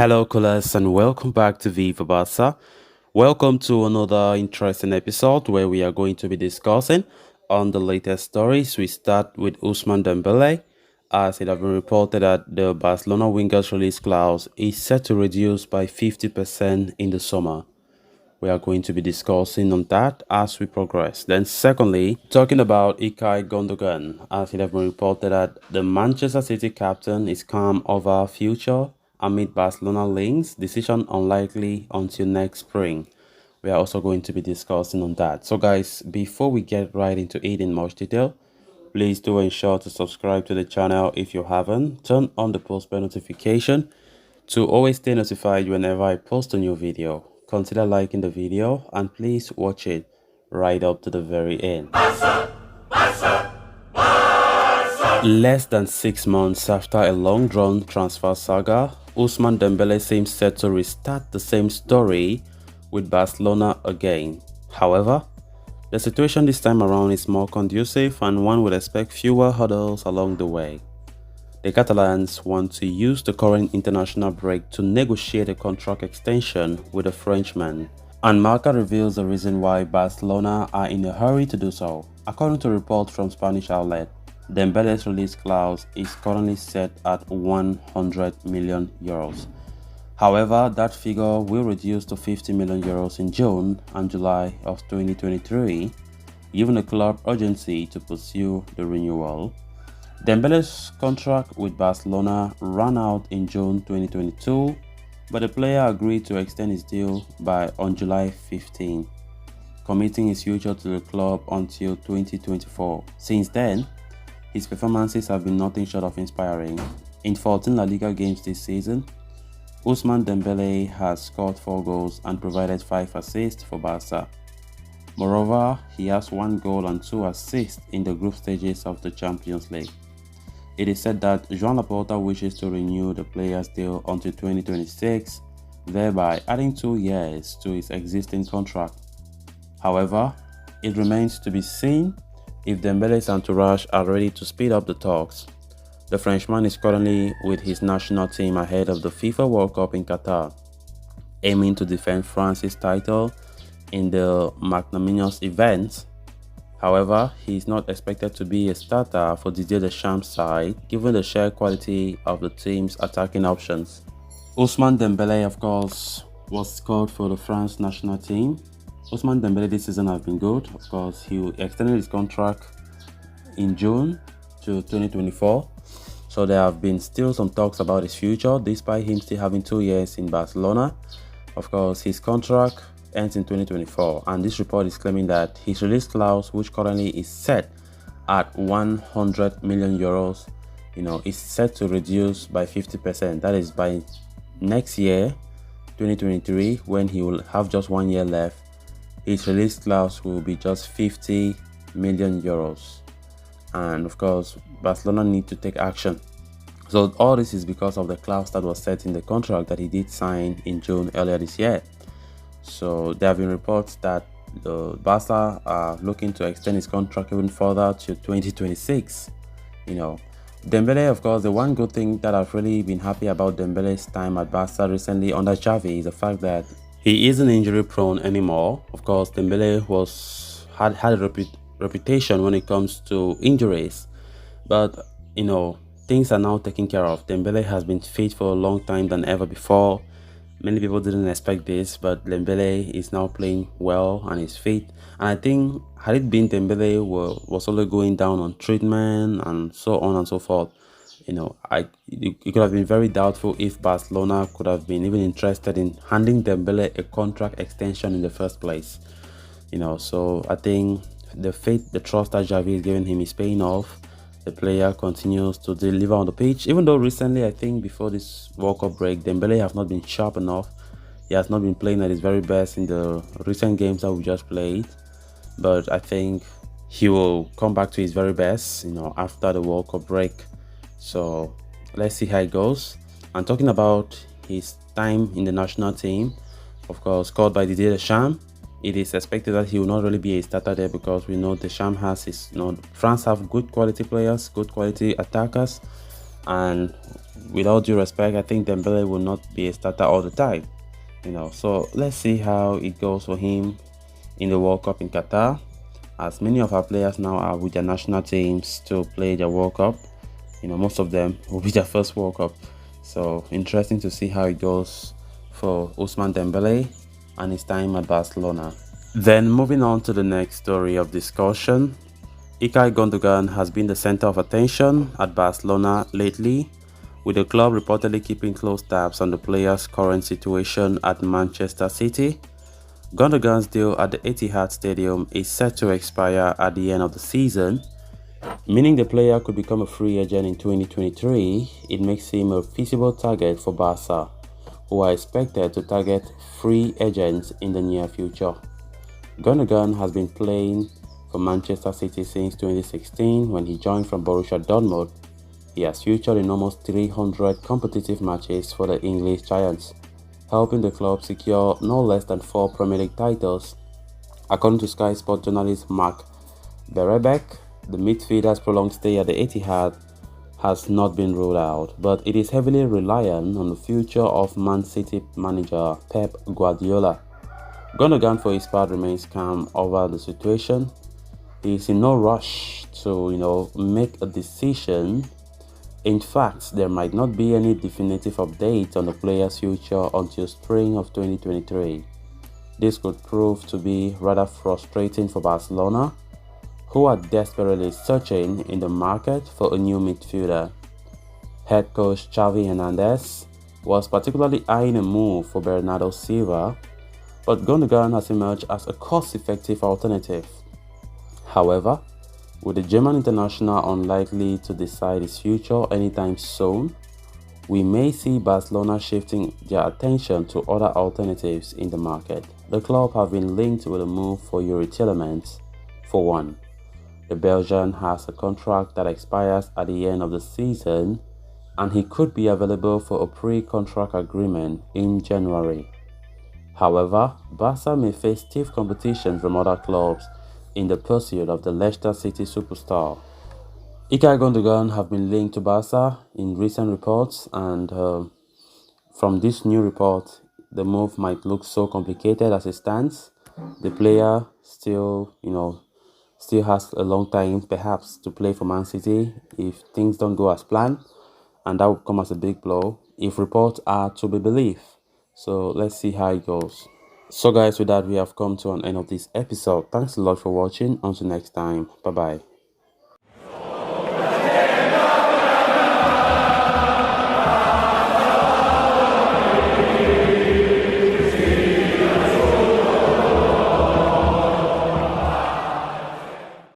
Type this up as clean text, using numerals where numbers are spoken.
Hello, Colas, and welcome back to Viva Barca. Welcome to another interesting episode where we are going to be discussing on the latest stories. We start with Ousmane Dembele, as it has been reported that the Barcelona winger's release clause is set to reduce by 50% in the summer. We are going to be discussing on that as we progress. Then, secondly, talking about Ilkay Gondugan, as it has been reported that the Manchester City captain is calm over future amid Barcelona links, decision unlikely until next spring. We are also going to be discussing on that. So, guys, before we get right into it in much detail, please do ensure to subscribe to the channel if you haven't. Turn on the post bell notification to always stay notified whenever I post a new video. Consider liking the video and please watch it right up to the very end. Less than 6 months after a long-drawn transfer saga, Ousmane Dembele seems set to restart the same story with Barcelona again. However, the situation this time around is more conducive and one would expect fewer hurdles along the way. The Catalans want to use the current international break to negotiate a contract extension with a Frenchman, and Marca reveals the reason why Barcelona are in a hurry to do so. According to reports from Spanish outlet, Dembele's release clause is currently set at 100 million euros. However, that figure will reduce to 50 million euros in June and July of 2023, giving the club urgency to pursue the renewal. Dembele's contract with Barcelona ran out in June 2022, but the player agreed to extend his deal on July 15, committing his future to the club until 2024. Since then, his performances have been nothing short of inspiring. In 14 La Liga games this season, Ousmane Dembele has scored 4 goals and provided 5 assists for Barca. Moreover, he has 1 goal and 2 assists in the group stages of the Champions League. It is said that Joan Laporta wishes to renew the player's deal until 2026, thereby adding 2 years to his existing contract. However, it remains to be seen if Dembele's entourage are ready to speed up the talks. The Frenchman is currently with his national team ahead of the FIFA World Cup in Qatar, aiming to defend France's title in the magnanimous event. However, he is not expected to be a starter for Didier Deschamps' side, given the sheer quality of the team's attacking options. Ousmane Dembele, of course, was called for the France national team. Ousmane Dembele this season has been good. Of course, he extended his contract in June to 2024. So there have been still some talks about his future, despite him still having 2 years in Barcelona. Of course, his contract ends in 2024, and this report is claiming that his release clause, which currently is set at 100 million euros, is set to reduce by 50%. That is by next year, 2023, when he will have just 1 year left. His release clause will be just 50 million euros, and of course, Barcelona need to take action. So all this is because of the clause that was set in the contract that he did sign in June earlier this year. So there have been reports that the Barca are looking to extend his contract even further to 2026. Dembele, of course, the one good thing that I've really been happy about Dembele's time at Barca recently under Xavi is the fact that he isn't injury prone anymore. Of course, Dembele had a reputation when it comes to injuries, but things are now taken care of. Dembele has been fit for a long time than ever before. Many people didn't expect this, but Dembele is now playing well and is fit. And I think had it been Dembele was only going down on treatment and so on and so forth, it could have been very doubtful if Barcelona could have been even interested in handing Dembele a contract extension in the first place. So I think the trust that Xavi is giving him is paying off. The player continues to deliver on the pitch, even though recently, I think before this World Cup break, Dembele has not been sharp enough. He has not been playing at his very best in the recent games that we just played. But I think he will come back to his very best, after the World Cup break. So let's see how it goes. And talking about his time in the national team, of course, called by Didier Deschamps, it is expected that he will not really be a starter there because we know Deschamps has France have good quality players, good quality attackers, And with all due respect, I think Dembele will not be a starter all the time. So let's see how it goes for him in the World Cup in Qatar, as many of our players now are with their national teams to play the World Cup. Most of them will be their first World Cup. So interesting to see how it goes for Ousmane Dembele and his time at Barcelona. Then moving on to the next story of discussion, Ilkay Gondugan has been the center of attention at Barcelona lately, with the club reportedly keeping close tabs on the player's current situation at Manchester City. Gundogan's deal at the Etihad Stadium is set to expire at the end of the season, meaning the player could become a free agent in 2023. It makes him a feasible target for Barca, who are expected to target free agents in the near future. Gundogan has been playing for Manchester City since 2016 when he joined from Borussia Dortmund. He has featured in almost 300 competitive matches for the English Giants, helping the club secure no less than 4 Premier League titles. According to Sky Sports journalist Mark Berebek, the midfielder's prolonged stay at the Etihad has not been ruled out, but it is heavily reliant on the future of Man City manager Pep Guardiola. Gundogan, for his part, remains calm over the situation. He is in no rush to, make a decision. In fact, there might not be any definitive update on the player's future until spring of 2023. This could prove to be rather frustrating for Barcelona, who are desperately searching in the market for a new midfielder. Head coach Xavi Hernandez was particularly eyeing a move for Bernardo Silva, but Gundogan has emerged as a cost-effective alternative. However, with the German international unlikely to decide his future anytime soon, we may see Barcelona shifting their attention to other alternatives in the market. The club have been linked with a move for Yuri Tielemans. For one, the Belgian has a contract that expires at the end of the season, and he could be available for a pre-contract agreement in January. However, Barca may face stiff competition from other clubs in the pursuit of the Leicester City superstar. Ilkay Gondugan have been linked to Barca in recent reports, and from this new report, the move might look so complicated as it stands. The player still has a long time perhaps to play for Man City if things don't go as planned, and that would come as a big blow if reports are to be believed. So let's see how it goes. So guys, with that, we have come to an end of this episode. Thanks a lot for watching. Until next time, bye bye.